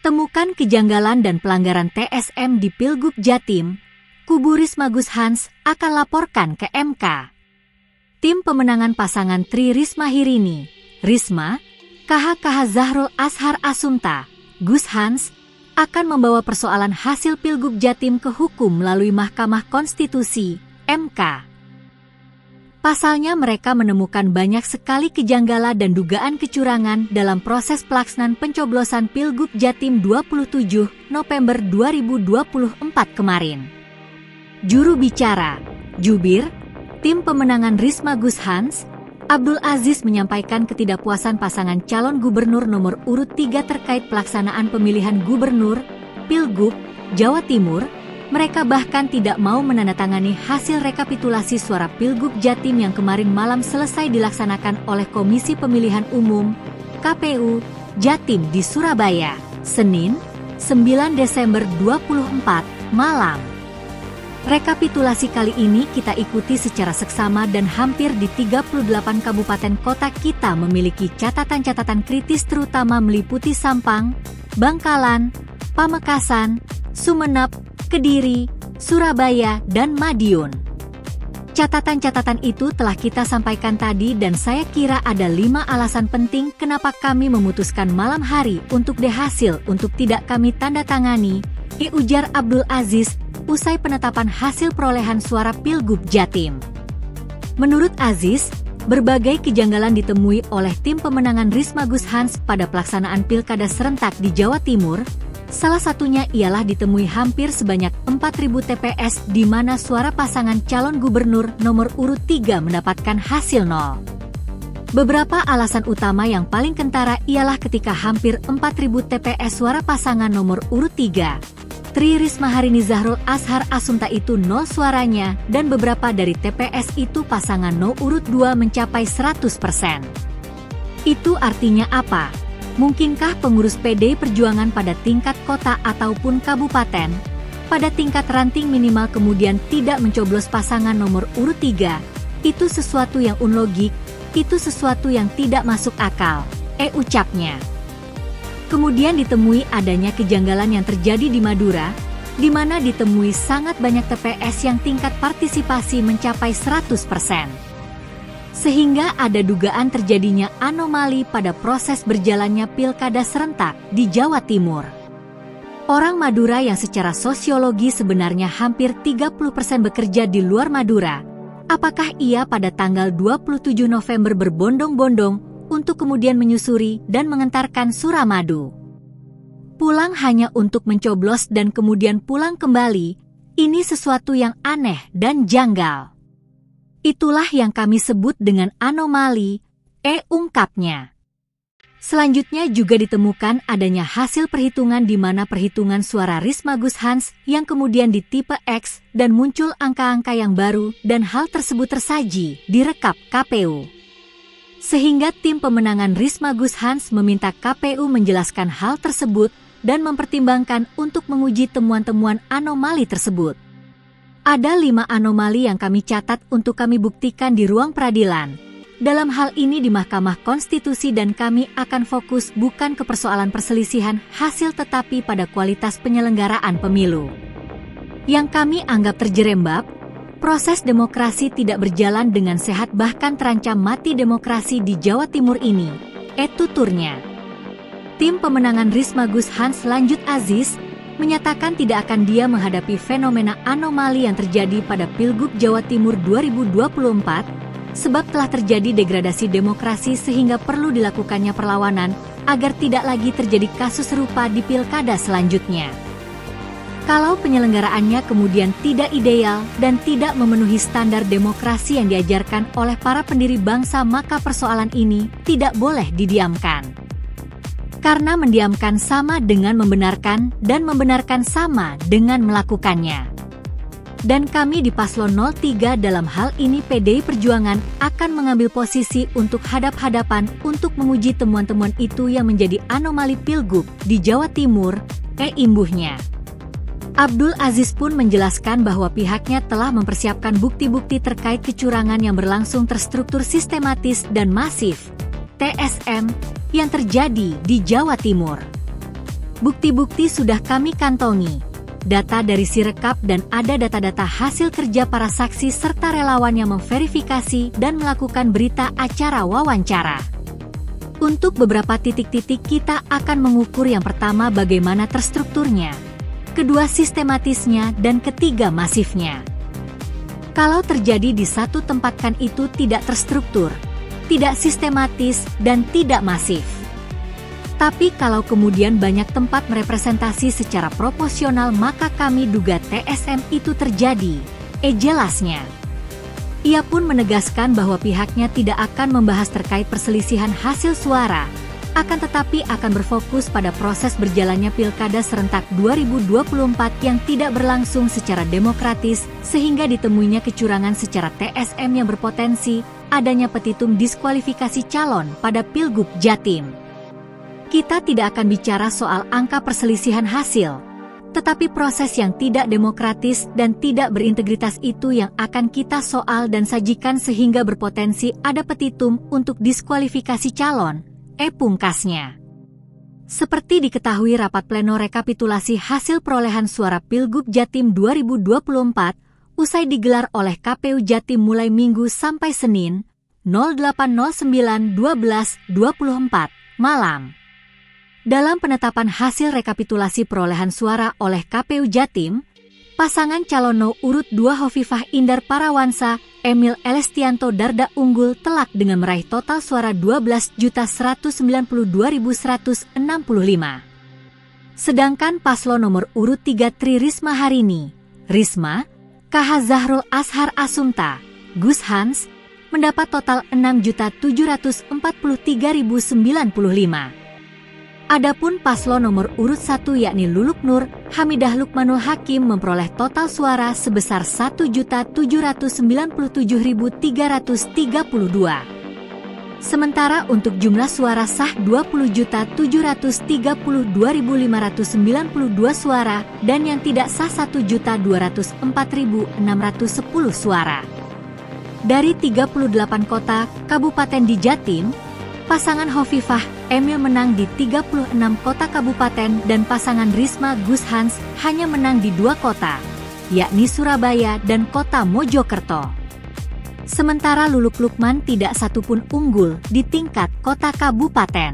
Temukan kejanggalan dan pelanggaran TSM di Pilgub Jatim, kubu Risma Gus Hans akan laporkan ke MK. Tim pemenangan pasangan Tri Risma Hirini, Risma, KH Zahrul Ashar Assunta, Gus Hans, akan membawa persoalan hasil Pilgub Jatim ke hukum melalui Mahkamah Konstitusi, MK. Pasalnya mereka menemukan banyak sekali kejanggalan dan dugaan kecurangan dalam proses pelaksanaan pencoblosan Pilgub Jatim 27 November 2024 kemarin. Juru bicara, Jubir, tim pemenangan Risma Gus Hans, Abdul Aziz menyampaikan ketidakpuasan pasangan calon gubernur nomor urut 3 terkait pelaksanaan pemilihan gubernur, Pilgub, Jawa Timur. Mereka bahkan tidak mau menandatangani hasil rekapitulasi suara Pilgub Jatim yang kemarin malam selesai dilaksanakan oleh Komisi Pemilihan Umum, KPU, Jatim di Surabaya, Senin, 9 Desember 2024, malam. Rekapitulasi kali ini kita ikuti secara seksama dan hampir di 38 kabupaten kota kita memiliki catatan-catatan kritis terutama meliputi Sampang, Bangkalan, Pamekasan, Sumenep, Kediri, Surabaya, dan Madiun. Catatan-catatan itu telah kita sampaikan tadi dan saya kira ada 5 alasan penting kenapa kami memutuskan malam hari untuk hasil untuk tidak kami tanda tangani, ujar Abdul Aziz, usai penetapan hasil perolehan suara Pilgub Jatim. Menurut Aziz, berbagai kejanggalan ditemui oleh tim pemenangan Risma Gus Hans pada pelaksanaan pilkada serentak di Jawa Timur. Salah satunya ialah ditemui hampir sebanyak 4.000 TPS di mana suara pasangan calon gubernur nomor urut 3 mendapatkan hasil 0. Beberapa alasan utama yang paling kentara ialah ketika hampir 4.000 TPS suara pasangan nomor urut 3, Tri Risma Hirini Zahrul Ashar Assunta itu 0 suaranya dan beberapa dari TPS itu pasangan nomor urut 2 mencapai 100%. Itu artinya apa? Mungkinkah pengurus PDI Perjuangan pada tingkat kota ataupun kabupaten, pada tingkat ranting minimal kemudian tidak mencoblos pasangan nomor urut 3? Itu sesuatu yang unlogik, itu sesuatu yang tidak masuk akal, ucapnya. Kemudian ditemui adanya kejanggalan yang terjadi di Madura, di mana ditemui sangat banyak TPS yang tingkat partisipasi mencapai 100%. Sehingga ada dugaan terjadinya anomali pada proses berjalannya pilkada serentak di Jawa Timur. Orang Madura yang secara sosiologi sebenarnya hampir 30% bekerja di luar Madura, apakah ia pada tanggal 27 November berbondong-bondong untuk kemudian menyusuri dan mengantarkan Suramadu? Pulang hanya untuk mencoblos dan kemudian pulang kembali, ini sesuatu yang aneh dan janggal. Itulah yang kami sebut dengan anomali, ungkapnya. Selanjutnya juga ditemukan adanya hasil perhitungan di mana perhitungan suara Risma Gus Hans yang kemudian ditipe X dan muncul angka-angka yang baru dan hal tersebut tersaji direkap KPU. Sehingga tim pemenangan Risma Gus Hans meminta KPU menjelaskan hal tersebut dan mempertimbangkan untuk menguji temuan-temuan anomali tersebut. Ada 5 anomali yang kami catat untuk kami buktikan di ruang peradilan. Dalam hal ini di Mahkamah Konstitusi dan kami akan fokus bukan ke persoalan perselisihan hasil tetapi pada kualitas penyelenggaraan pemilu. Yang kami anggap terjerembab, proses demokrasi tidak berjalan dengan sehat bahkan terancam mati demokrasi di Jawa Timur ini, tuturnya. Tim pemenangan Risma Gus Hans lanjut Aziz, menyatakan tidak akan dia menghadapi fenomena anomali yang terjadi pada Pilgub Jawa Timur 2024, sebab telah terjadi degradasi demokrasi sehingga perlu dilakukannya perlawanan agar tidak lagi terjadi kasus serupa di pilkada selanjutnya. Kalau penyelenggaraannya kemudian tidak ideal dan tidak memenuhi standar demokrasi yang diajarkan oleh para pendiri bangsa, maka persoalan ini tidak boleh didiamkan. Karena mendiamkan sama dengan membenarkan dan membenarkan sama dengan melakukannya. Dan kami di Paslon 03 dalam hal ini PDI Perjuangan akan mengambil posisi untuk hadap-hadapan untuk menguji temuan-temuan itu yang menjadi anomali Pilgub di Jawa Timur, imbuhnya. Abdul Aziz pun menjelaskan bahwa pihaknya telah mempersiapkan bukti-bukti terkait kecurangan yang berlangsung terstruktur sistematis dan masif, TSM, yang terjadi di Jawa Timur. Bukti-bukti sudah kami kantongi. Data dari Sirekap dan ada data-data hasil kerja para saksi serta relawan yang memverifikasi dan melakukan berita acara wawancara. Untuk beberapa titik-titik kita akan mengukur yang pertama bagaimana terstrukturnya, kedua sistematisnya, dan ketiga masifnya. Kalau terjadi di satu tempat kan itu tidak terstruktur, tidak sistematis, dan tidak masif. Tapi kalau kemudian banyak tempat merepresentasi secara proporsional maka kami duga TSM itu terjadi. Jelasnya. Ia pun menegaskan bahwa pihaknya tidak akan membahas terkait perselisihan hasil suara, akan tetapi akan berfokus pada proses berjalannya Pilkada serentak 2024 yang tidak berlangsung secara demokratis sehingga ditemuinya kecurangan secara TSM yang berpotensi adanya petitum diskualifikasi calon pada Pilgub Jatim. Kita tidak akan bicara soal angka perselisihan hasil, tetapi proses yang tidak demokratis dan tidak berintegritas itu yang akan kita soal dan sajikan sehingga berpotensi ada petitum untuk diskualifikasi calon, pungkasnya. Seperti diketahui rapat pleno rekapitulasi hasil perolehan suara Pilgub Jatim 2024 usai digelar oleh KPU Jatim mulai Minggu sampai Senin, 08.09.12.24 malam. Dalam penetapan hasil rekapitulasi perolehan suara oleh KPU Jatim, pasangan calon no urut 2 Hovifah Indar Parawansa, Emil Elestianto Dardak unggul telak dengan meraih total suara 12.192.165. Sedangkan paslon nomor urut 3 Tri Risma Harini, Risma, KH Zahrul Ashar Asumta, Gus Hans, mendapat total 6.743.095. Adapun paslon nomor urut 1 yakni Luluk Nur, Hamidah Lukmanul Hakim memperoleh total suara sebesar 1.797.332. Sementara untuk jumlah suara sah 20.732.592 suara dan yang tidak sah 1.204.610 suara. Dari 38 kota kabupaten di Jatim, pasangan Hovifah Emil menang di 36 kota kabupaten dan pasangan Risma Gus Hans hanya menang di 2 kota, yakni Surabaya dan kota Mojokerto. Sementara Luluk Lukman tidak satupun unggul di tingkat kota kabupaten.